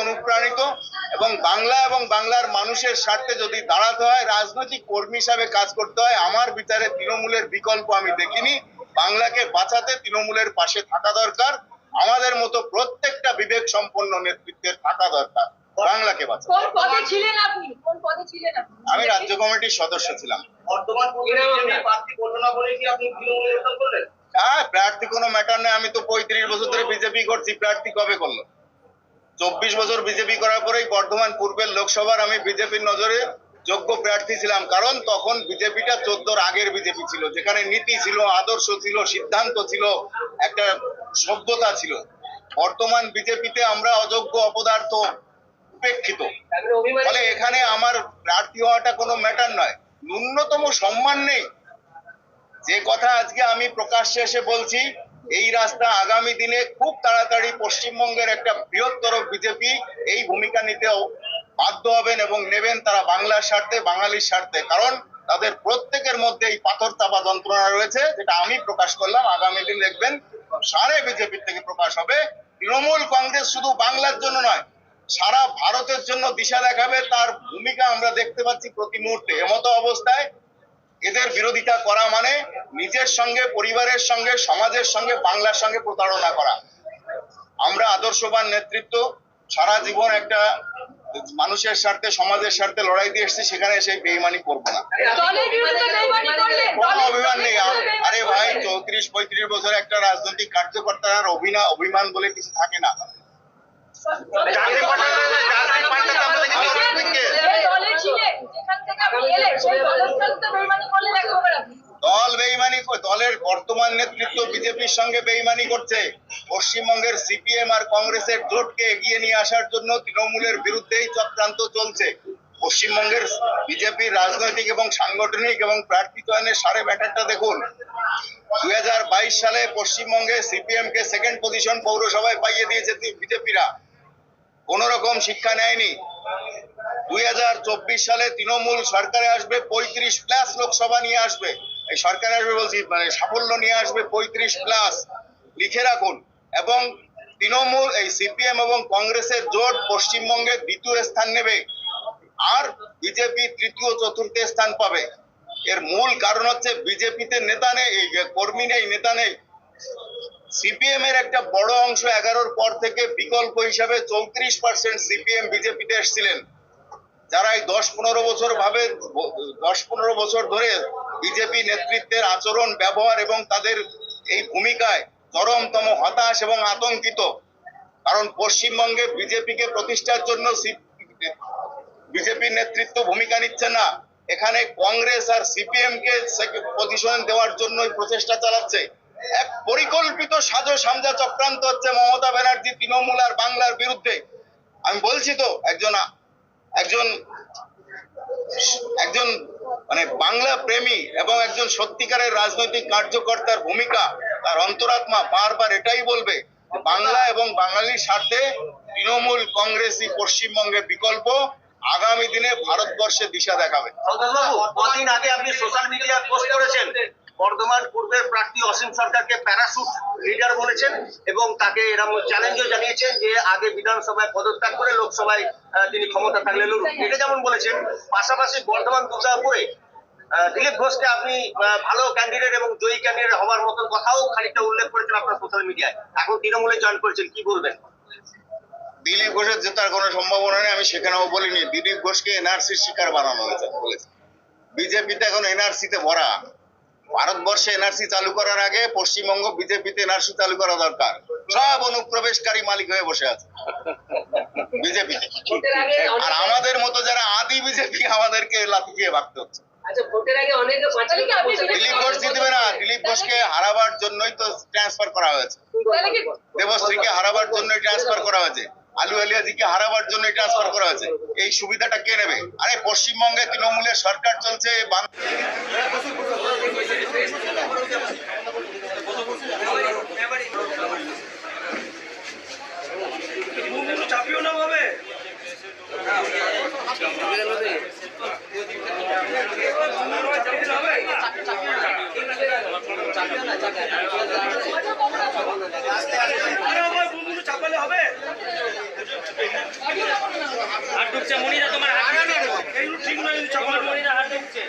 অনুপ্রাণিত এবং বাংলার মানুষের স্বার্থে যদি দাঁড়াতে হয়, রাজনৈতিক কর্মী হিসাবে কাজ করতে হয়, আমার বিচারে তৃণমূলের বিকল্প আমি দেখিনি। বাংলাকে বাঁচাতে তৃণমূলের পাশে থাকা দরকার, আমাদের মতো প্রত্যেকটা বিবেক সম্পন্ন নেতৃত্বের থাকা দরকার বাংলাকে বাঁচাতে। কোন পদে ছিলেন আপনি? কোন পদে ছিলেন আপনি? আমি রাজ্য কমিটির সদস্য ছিলাম। হ্যাঁ, প্রার্থী কোনো ম্যাটার নেই। আমি তো 35 বছর ধরে বিজেপি করছি, প্রার্থী কবে করলো? 24 বছর বিজেপি করার পরেই বর্ধমান পূর্বের লোকসভার আমি বিজেপির নজরে যোগ্য প্রার্থী ছিলাম, কারণ তখন বিজেপিটা 14 আগের বিজেপি ছিল, যেখানে নীতি ছিল, আদর্শ ছিল, সিদ্ধান্ত ছিল, একটা সভ্যতা ছিল। বর্তমান বিজেপিতে আমরা অযোগ্য, অপদার্থ, উপেক্ষিত। ফলে এখানে আমার প্রার্থী হওয়াটা কোনো ম্যাটার নয়, ন্যূনতম সম্মান নেই। যে কথা আজকে আমি প্রকাশ্যে এসে বলছি, এই রাস্তা আগামী দিনে খুব তাড়াতাড়ি পশ্চিমবঙ্গের একটা বৃহত্তর বিজেপি এই ভূমিকা নিতে বাধ্য হবেন এবং নেবেন, তারা বাংলার স্বার্থে, বাঙালির স্বার্থে। কারণ তাদের প্রত্যেকের মধ্যে এই পাথর চাপা যন্ত্রণা রয়েছে, যেটা আমি প্রকাশ করলাম। আগামী দিন দেখবেন সারা বিজেপি থেকে প্রকাশ হবে। তৃণমূল কংগ্রেস শুধু বাংলার জন্য নয়, সারা ভারতের জন্য দিশা দেখাবে, তার ভূমিকা আমরা দেখতে পাচ্ছি প্রতি মুহূর্তে। এমতো অবস্থায় এদের বিরোধিতা করা মানে নিজের সঙ্গে, পরিবারের সঙ্গে, সমাজের সঙ্গে, বাংলার সঙ্গে প্রতারণা করা। আমরা আদর্শবান নেতৃত্ব, সারা জীবন একটা মানুষের স্বার্থে, সমাজের স্বার্থে লড়াই দিয়ে এসেছি, সেখানে সেই বেইমানি করবো না। কোনো অভিমান নেই। আরে ভাই, 34-35 বছর একটা রাজনৈতিক কার্যকর্তার অভিমান বলে কিছু থাকে না। দল বেইমানি, দলের বর্তমান নেতৃত্ব বিজেপির সঙ্গে বেইমানি করছে। পশ্চিমবঙ্গের সিপিএম আর কংগ্রেসের জোটকে এগিয়ে নিয়ে আসার জন্য তৃণমূলের বিরুদ্ধেই চক্রান্ত চলছে। পশ্চিমবঙ্গের বিজেপির রাজনৈতিক এবং সাংগঠনিক এবং প্রার্থী চয়নের সারে ব্যাটারটা দেখুন। 2022 সালে পশ্চিমবঙ্গে সিপিএম কে সেকেন্ড পজিশন পৌরসভায় পাইয়ে দিয়েছে বিজেপিরা, কোন রকম শিক্ষা নেয়নি। 2024 সালে তৃণমূল সরকারে আসবে, 35+ লোকসভা নিয়ে আসবে। এই সরকারে আসবে বলছি, মানে সাফল্য নিয়ে আসবে 35+, লিখে রাখুন। এবং তৃণমূল, এই সিপিএম এবং কংগ্রেসের জোট পশ্চিমবঙ্গে দ্বিতীয় স্থান নেবে, আর বিজেপি তৃতীয়, চতুর্থ স্থান পাবে। এর মূল কারণ হচ্ছে বিজেপিতে নেতা নেই, কর্মী নেই, নেতা নেই। সিপিএম এর একটা বড় অংশ 11-র পর থেকে বিকল্প হিসাবে 34% সিপিএম বিজেপিতে এসেছিলেন, যারা এই 10-15 বছর ধরে বিজেপি নেতৃত্বের আচরণ, ব্যবহার এবং তাদের এই ভূমিকায় চরমতম হতাশ এবং আতঙ্কিত। কারণ পশ্চিমবঙ্গে বিজেপিকে প্রতিষ্ঠার জন্য বিজেপির নেতৃত্ব ভূমিকা নিচ্ছে না, এখানে কংগ্রেস আর সিপিএম কে পজিশন দেওয়ার জন্য প্রচেষ্টা চালাচ্ছে। এক পরিকল্পিত সাজো সামজা চক্রান্ত হচ্ছে মমতা ব্যানার্জি, তৃণমূল আর বাংলার বিরুদ্ধে। আমি বলছি তো, একজন মানে বাংলা প্রেমী এবং একজন সত্যিকারের রাজনৈতিক কার্যকর্তার ভূমিকা, তার অন্তরাত্মা বারবার এটাই বলবে, বাংলা এবং বাঙালির স্বার্থে তৃণমূল কংগ্রেসই পশ্চিমবঙ্গের বিকল্প, আগামী দিনে ভারতবর্ষে দিশা দেখাবে। কদিন আগে আপনি সোশ্যাল মিডিয়ায় পোস্ট করেছেন, বর্ধমান পূর্বের প্রার্থী অসীম সরকারকে প্যারাশুট লিডার বলেছেন এবং তাকে এরকম চ্যালেঞ্জও জানিয়েছেন যে আগে বিধানসভায় পদত্যাগ করে লোকসভায় তিনি ক্ষমতা থাকলে লড়ুন, এটা যেমন বলেছেন। পাশাপাশি বর্ধমান দুর্গাপুরে দিলীপ ঘোষকে আপনি ভালো ক্যান্ডিডেট এবং জয়ী ক্যান্ডিডেট হওয়ার মতন কথাও খানিকটা উল্লেখ করেছেন আপনার সোশ্যাল মিডিয়ায়। এখন তৃণমূলে জয়েন করেছেন, কি বলবেন? দিলীপ ঘোষের জেতার কোনো সম্ভাবনা নেই, আমি সেখানেও বলিনি। দিলীপ ঘোষকে এনআরসির শিকার বানানো হয়েছে বলেছে। বিজেপিতে এখন এনআরসিতে ভরা। ভারতবর্ষে এনআরসি চালু করার আগে পশ্চিমবঙ্গ বিজেপিতে এনআরসি চালু করা দরকার। সব অনুপ্রবেশকারী মালিক হয়ে বসে আছে বিজেপিতে, আর আমাদের মতো যারা আদি বিজেপি, আমাদেরকে লাথি দিয়ে ভাগতে হচ্ছে। দিলীপ ঘোষ জিতবে না। দিলীপ ঘোষকে হারাবার জন্যই তো ট্রান্সফার করা হয়েছে, দেবশ্রীকে হারাবার জন্যই ট্রান্সফার করা হয়েছে, আলু আলিয়াজিকে হারাবার জন্য ট্রান্সফার করা হয়েছে। এই সুবিধাটা কে নেবে? আরে পশ্চিমবঙ্গে তৃণমূলের সরকার চলছে। চাপালে হবে। হাত ঢুকছে মনিরা, তোমার হাত ঢুকছে। এগুলো ঠিক নয়, মনিরা হাত ঢুকছে।